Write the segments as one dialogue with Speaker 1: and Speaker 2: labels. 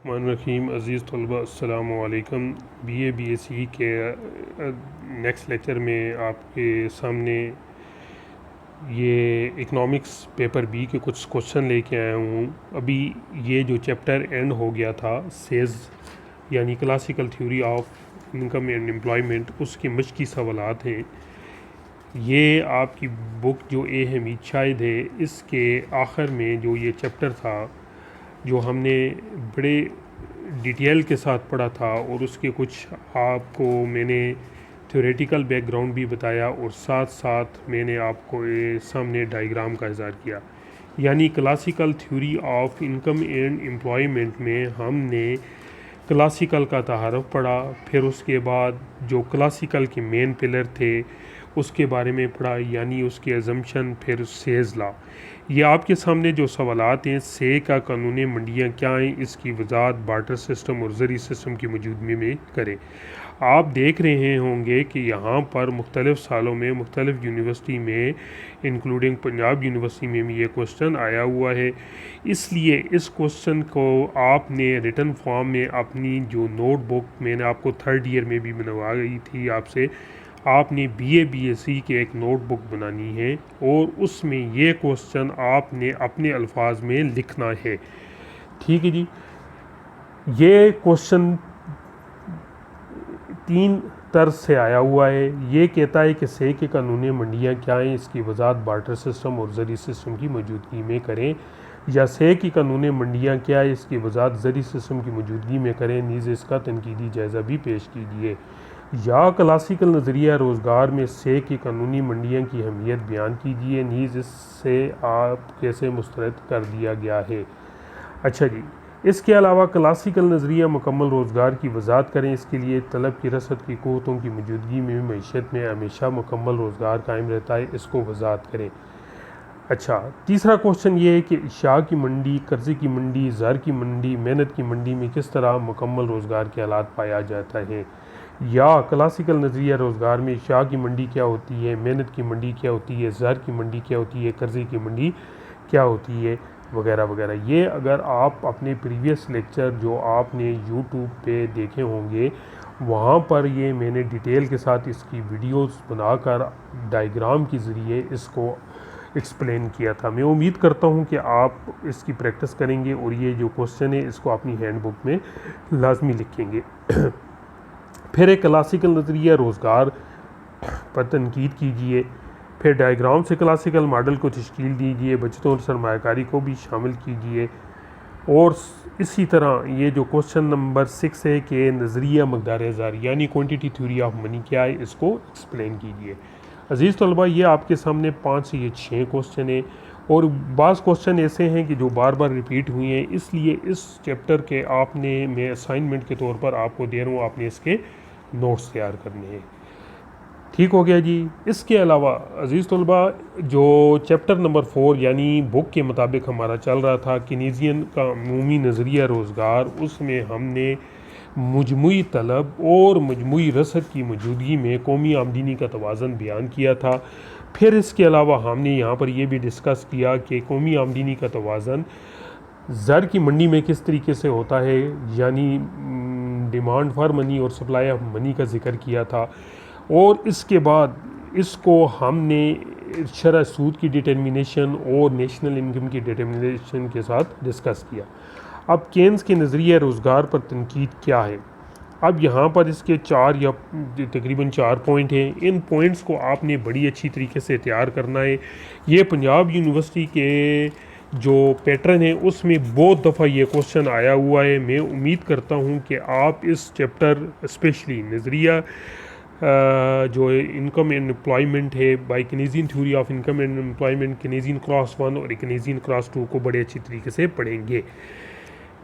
Speaker 1: बिस्मिल्लाहिर्रहमानिर्रहीम। अज़ीज़ तलबा अस्सलामु अलैकुम। BA BSc के नेक्स्ट लेक्चर में आपके सामने ये इकनॉमिक्स पेपर बी के कुछ क्वेश्चन लेके आया हूँ। अभी ये जो चैप्टर एंड हो गया था सेज यानी classical theory of income and employment, उसके मशक़ी सवालात हैं। ये आपकी बुक जो ए हमीद शाहिद है, इसके आखिर में जो ये चैप्टर था जो हमने बड़े डिटेल के साथ पढ़ा था और उसके कुछ आपको मैंने थ्योरेटिकल बैकग्राउंड भी बताया और साथ साथ मैंने आपको ये सामने डायग्राम का इज़हार किया। यानी classical theory of income and employment में हमने क्लासिकल का तारफ़ पढ़ा, फिर उसके बाद जो क्लासिकल के मेन पिलर थे उसके बारे में पढ़ा, यानी उसके अजम्पशन, फिर सेज लॉ। ये आपके सामने जो सवालात हैं, से का कानून मंडियाँ क्या हैं, इसकी वजाहत बार्टर सिस्टम और ज़री सिस्टम की मौजूदगी में करें। आप देख रहे होंगे कि यहाँ पर मुख्तलिफ़ सालों में मुख्तलिफ़ यूनिवर्सिटी में इंक्लूडिंग पंजाब यूनिवर्सिटी में भी ये क्वेश्चन आया हुआ है। इसलिए इस क्वेश्चन को आपने रिटन फॉर्म में अपनी जो नोटबुक मैंने आपको थर्ड ईयर में भी बनवाई थी आपसे, आपने BA BSc के एक नोटबुक बनानी है और उसमें ये क्वेश्चन आपने अपने अल्फाज में लिखना है। ठीक है जी। ये क्वेश्चन 3 तर्ज से आया हुआ है। ये कहता है कि से के कानूनी मंडियाँ क्या हैं, इसकी वजाहत बार्टर सिस्टम और ज़री सिस्टम की मौजूदगी में करें, या से की कानूनी मंडियाँ क्या है, इसकी वजाहत ज़री सिस्टम की मौजूदगी में करें, नीज़ इसका तनकीदी जायज़ा भी पेश कीजिए। या क्लासिकल नज़रिया रोज़गार में से की कानूनी मंडियाँ की अहमियत बयान कीजिए, नीज़ इससे आप कैसे मुस्तरद कर दिया गया है। अच्छा जी। इसके अलावा क्लासिकल नज़रिया मुकम्मल रोज़गार की वजाहत करें, इसके लिए तलब की रसद की क़ुव्वतों की मौजूदगी में मईशत में हमेशा मुकम्मल रोज़गार कायम रहता है, इसको वजाहत करें। अच्छा, तीसरा क्वेश्चन ये है कि इशाआ की मंडी, कर्ज़े की मंडी, ज़र की मंडी, मेहनत की मंडी में किस तरह मुकम्मल रोज़गार के हालात पाया जाता है। या क्लासिकल नज़रिया रोज़गार में इशाआ की मंडी क्या होती है, मेहनत की मंडी क्या होती है, ज़र की मंडी क्या होती है, कर्ज़े की मंडी क्या होती है, वगैरह वगैरह। ये अगर आप अपने प्रीवियस लेक्चर जो आपने यूट्यूब पे देखे होंगे, वहाँ पर ये मैंने डिटेल के साथ इसकी वीडियोस बनाकर डायग्राम के ज़रिए इसको एक्सप्लेन किया था। मैं उम्मीद करता हूँ कि आप इसकी प्रैक्टिस करेंगे और ये जो क्वेश्चन है इसको अपनी हैंडबुक में लाजमी लिखेंगे। फिर एक क्लासिकल नज़रिया रोज़गार पर तनकीद कीजिए, फिर डायग्राम से क्लासिकल मॉडल को तश्कील दीजिए, बचतों और सरमायाकारी को भी शामिल कीजिए। और इसी तरह ये जो क्वेश्चन नंबर 6 है कि नज़रिया मकदार हज़ार यानी क्वांटिटी थ्योरी ऑफ मनी क्या है, इसको एक्सप्लेन कीजिए। अजीज़ तलबा, ये आपके सामने 5 से ये 6 क्वेश्चन है और बाज़ क्वेश्चन ऐसे हैं कि जो बार बार रिपीट हुए हैं, इसलिए इस चैप्टर के आपने मैं असाइनमेंट के तौर पर आपको दे रहा हूँ, आपने इसके नोट्स तैयार करने हैं। ठीक हो गया जी। इसके अलावा अज़ीज़ तलबा, जो चैप्टर नंबर 4 यानी बुक के मुताबिक हमारा चल रहा था कीनेजियन का अमूमी नज़रिया रोज़गार, उसमें हमने मजमूई तलब और मजमूई रसद की मौजूदगी में कौमी आमदनी का तवाज़न बयान किया था। फिर इसके अलावा हमने यहाँ पर यह भी डिस्कस किया कि कौमी आमदनी का तवाज़न ज़र की मंडी में किस तरीके से होता है, यानी डिमांड फॉर मनी और सप्लाई ऑफ मनी का जिक्र किया था। और इसके बाद इसको हमने शरह सूद की डिटर्मिनेशन और नेशनल इनकम की डिटर्मिनेशन के साथ डिस्कस किया। अब केन्स के नज़रिया रोज़गार पर तनकीद क्या है। अब यहाँ पर इसके 4 या तकरीबन 4 पॉइंट हैं। इन पॉइंट्स को आपने बड़ी अच्छी तरीके से तैयार करना है। ये पंजाब यूनिवर्सिटी के जो पैटर्न है उसमें बहुत दफ़ा ये क्वेश्चन आया हुआ है। मैं उम्मीद करता हूँ कि आप इस चैप्टर स्पेशली नज़रिया जो इनकम एंड एम्प्लॉयमेंट है by Keynesian theory of income and employment, Keynesian cross 1 और कीनेजियन क्रॉस 2 को बड़े अच्छी तरीके से पढ़ेंगे।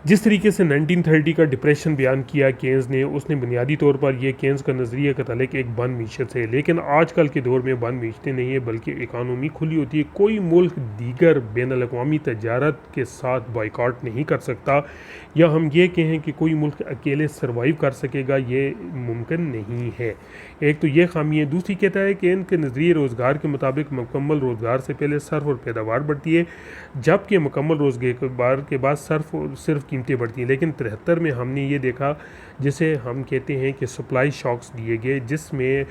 Speaker 1: जिस तरीके से 1930 का डिप्रेशन बयान किया केन्स ने, उसने बुनियादी तौर पर यह केन्स का नज़रिया का ताल्लुक एक बंद मीशत है, लेकिन आजकल के दौर में बंद मीशतें नहीं है बल्कि इकानमी खुली होती है। कोई मुल्क दीगर बैनुल-अक़वामी तजारत के साथ बाइकॉट नहीं कर सकता, या हम ये कहें कि कोई मुल्क अकेले सर्वाइव कर सकेगा, ये मुमकिन नहीं है। एक तो ये खामी है। दूसरी कहता है कि इनके नज़रिए रोज़गार के मुताबिक मुकम्मल रोज़गार से पहले सर्फ और पैदावार बढ़ती है, जबकि मुकम्मल रोज़गार के बाद सर्फ और सिर्फ कीमतें बढ़ती हैं। लेकिन 73 में हमने ये देखा, जिसे हम कहते हैं कि सप्लाई शॉक्स दिए गए, जिसमें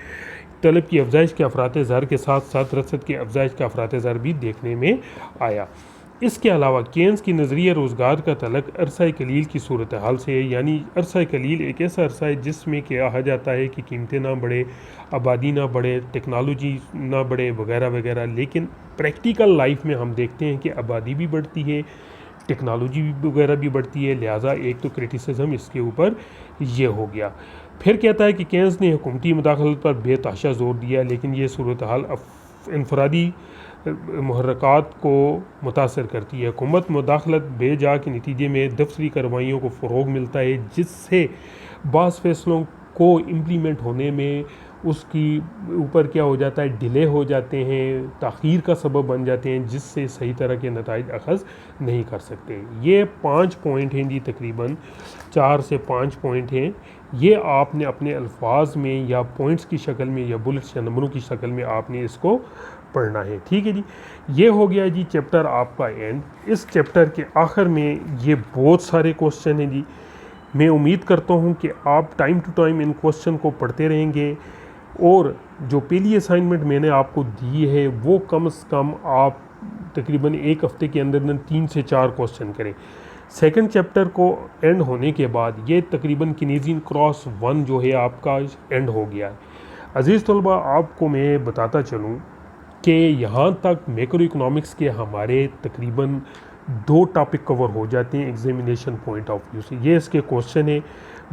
Speaker 1: तलब की अफजाइश के अफरात ज़र के साथ साथ रसद की अफजाइश का अफरात ज़र भी देखने में आया। इसके अलावा केन्स की नज़रिया रोज़गार का तलक अरसा कलील की सूरत हाल से है, यानी अरसा कलील एक ऐसा अरसा है जिसमें कहा जाता है कि कीमतें ना बढ़े, आबादी ना बढ़े, टेक्नोलॉजी ना बढ़े, वगैरह वगैरह। लेकिन प्रैक्टिकल लाइफ में हम देखते हैं कि आबादी भी बढ़ती है, टेक्नोलॉजी वगैरह भी बढ़ती है। लिहाजा एक तो क्रिटिसिज्म इसके ऊपर ये हो गया। फिर कहता है कि केन्स ने हुकूमती मुदाखलत पर बेतहाशा जोर दिया, लेकिन ये सूरत हाल इनफरादी मुहर्रकात को मुतासर करती है। हुकूमत मुदाखलत बेजा के नतीजे में दफ्तरी कार्रवाइयों को फ़रोग मिलता है, जिससे बाज़ फैसलों को इम्प्लीमेंट होने में उसकी ऊपर क्या हो जाता है, डिले हो जाते हैं, ताख़ीर का सबब बन जाते हैं, जिससे सही तरह के नताइज अखज़ नहीं कर सकते। ये 5 पॉइंट हैं जी, तकरीबन 4 से 5 पॉइंट हैं। ये आपने अपने अल्फाज में या पॉइंट्स की शक्ल में या बुलेट्स या नंबरों की शक्ल में आपने इसको पढ़ना है, ठीक है जी। ये हो गया जी चैप्टर आपका एंड। इस चैप्टर के आखिर में ये बहुत सारे क्वेश्चन हैं जी। मैं उम्मीद करता हूँ कि आप टाइम टू टाइम इन क्वेश्चन को पढ़ते रहेंगे, और जो पहली असाइनमेंट मैंने आपको दी है वो कम से कम आप तकरीबन एक हफ़्ते के अंदर 3 से 4 क्वेश्चन करें। सेकंड चैप्टर को एंड होने के बाद ये तकरीबन किनेजियन क्रॉस 1 जो है आपका एंड हो गया है। अज़ीज़ तलबा, आपको मैं बताता चलूँ कि यहाँ तक मैक्रो इकोनॉमिक्स के हमारे तकरीबन 2 टॉपिक कवर हो जाते हैं एग्जामिनेशन पॉइंट ऑफ व्यू से। ये इसके क्वेश्चन है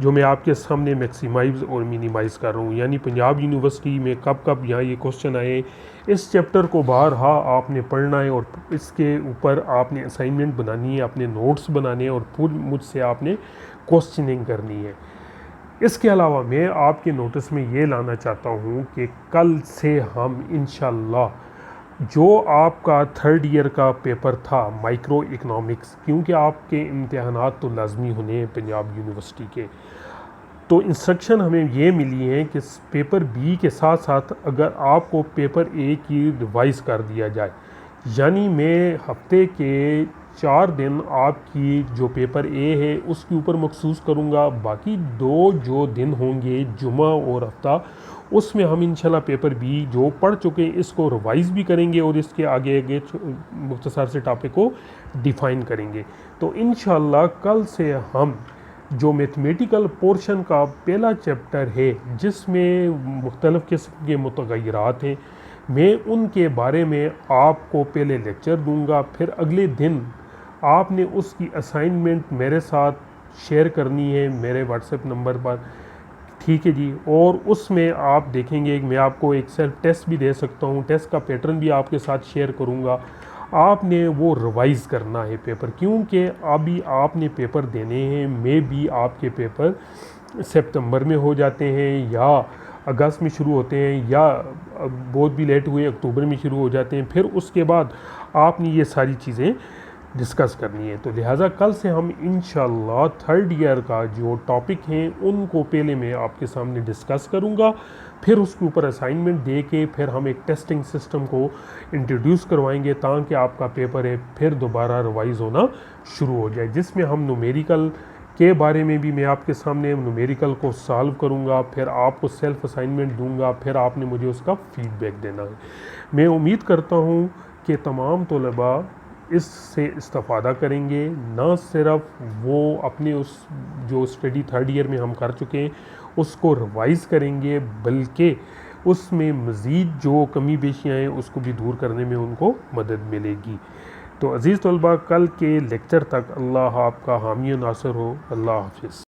Speaker 1: जो मैं आपके सामने मैक्सिमाइज़ और मिनिमाइज़ कर रहा हूँ, यानी पंजाब यूनिवर्सिटी में कब कब यहाँ ये क्वेश्चन आए। इस चैप्टर को बारहा आपने पढ़ना है और इसके ऊपर आपने असाइनमेंट बनानी है, अपने नोट्स बनाने हैं और पूरी मुझसे आपने क्वेश्चनिंग करनी है। इसके अलावा मैं आपके नोटिस में ये लाना चाहता हूँ कि कल से हम इंशाल्लाह जो आपका 3rd ईयर का पेपर था माइक्रो इकनॉमिक्स, क्योंकि आपके इम्तिहानात तो लाजमी होने हैं पंजाब यूनिवर्सिटी के, तो इंस्ट्रक्शन हमें ये मिली है कि पेपर बी के साथ साथ अगर आपको पेपर ए की रिवाइज कर दिया जाए, यानी मैं हफ्ते के 4 दिन आपकी जो पेपर ए है उसके ऊपर मखसूस करूँगा, बाकी 2 जो दिन होंगे जुमा और हफ्ता, उसमें हम इंशाल्लाह पेपर बी जो पढ़ चुके हैं इसको रिवाइज भी करेंगे और इसके आगे आगे मुख्तसर से टॉपिक को डिफ़ाइन करेंगे। तो इंशाल्लाह कल से हम जो मैथमेटिकल पोर्शन का पहला चैप्टर है जिसमें मुख्तलिफ़ किस्म के मुतग़य्यरात हैं, मैं उनके बारे में आपको पहले लेक्चर दूंगा, फिर अगले दिन आपने उसकी असाइनमेंट मेरे साथ शेयर करनी है मेरे व्हाट्सएप नंबर पर, ठीक है जी। और उसमें आप देखेंगे मैं आपको एक सेल्फ टेस्ट भी दे सकता हूँ, टेस्ट का पैटर्न भी आपके साथ शेयर करूँगा। आपने वो रिवाइज़ करना है पेपर, क्योंकि अभी आपने पेपर देने हैं, मे भी आपके पेपर सितंबर में हो जाते हैं या अगस्त में शुरू होते हैं या बहुत भी लेट हुए अक्टूबर में शुरू हो जाते हैं, फिर उसके बाद आपने ये सारी चीज़ें डिस्कस करनी है। तो लिहाजा कल से हम इंशाल्लाह 3rd ईयर का जो टॉपिक हैं उनको पहले मैं आपके सामने डिस्कस करूंगा, फिर उसके ऊपर असाइनमेंट दे के फिर हम एक टेस्टिंग सिस्टम को इंट्रोड्यूस करवाएंगे ताकि आपका पेपर है फिर दोबारा रिवाइज होना शुरू हो जाए, जिसमें हम न्यूमेरिकल के बारे में भी मैं आपके सामने न्यूमेरिकल को सॉल्व करूंगा, फिर आपको सेल्फ असाइनमेंट दूंगा, फिर आपने मुझे उसका फीडबैक देना है। मैं उम्मीद करता हूँ कि तमाम तलबा इससे इस्तेफ़ादा करेंगे, ना सिर्फ वो अपने उस जो स्टडी 3rd ईयर में हम कर चुके हैं उसको रिवाइज़ करेंगे, बल्कि उसमें मज़ीद जो कमी पेशियाँ हैं उसको भी दूर करने में उनको मदद मिलेगी। तो अज़ीज़ तलबा, कल के लेक्चर तक अल्लाह आपका हामी नासर हो। अल्लाह हाफ़िज़।